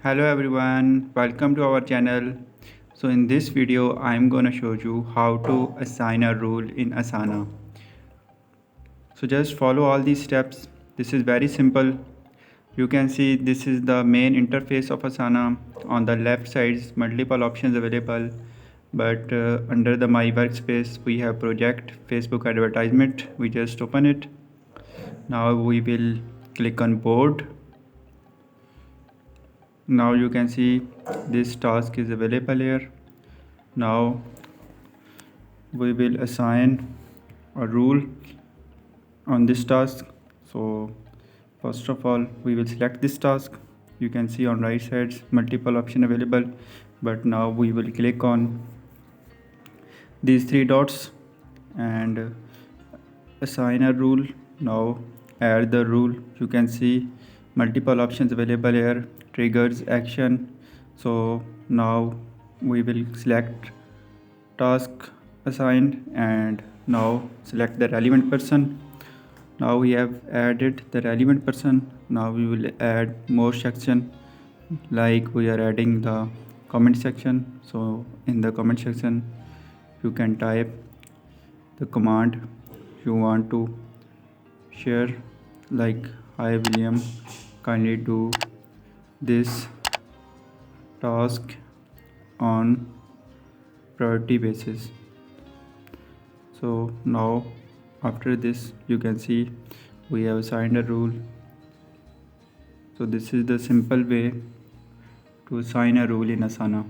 Hello everyone, welcome to our channel. So in this video I am gonna show you how to assign a rule in Asana. So just follow all these steps. This is very simple. You can see this is the main interface of Asana. On the left side is multiple options available, but under the my workspace we have project Facebook advertisement. We just open it. Now we will click on board. Now you can see this task is available here. Now we will assign a rule on this task. So first of all we will select this task. You can see on right sides multiple option available, but now we will click on these three dots and assign a rule. Now add the rule. You can see multiple options available here, triggers, action. So now we will select task assigned and now select the relevant person. Now we have added the relevant person. Now we will add more section, like we are adding the comment section. So in the comment section you can type the command you want to share, like hi William, kindly do this task on priority basis. So now after this you can see we have assigned a rule. So this is the simple way to assign a rule in Asana.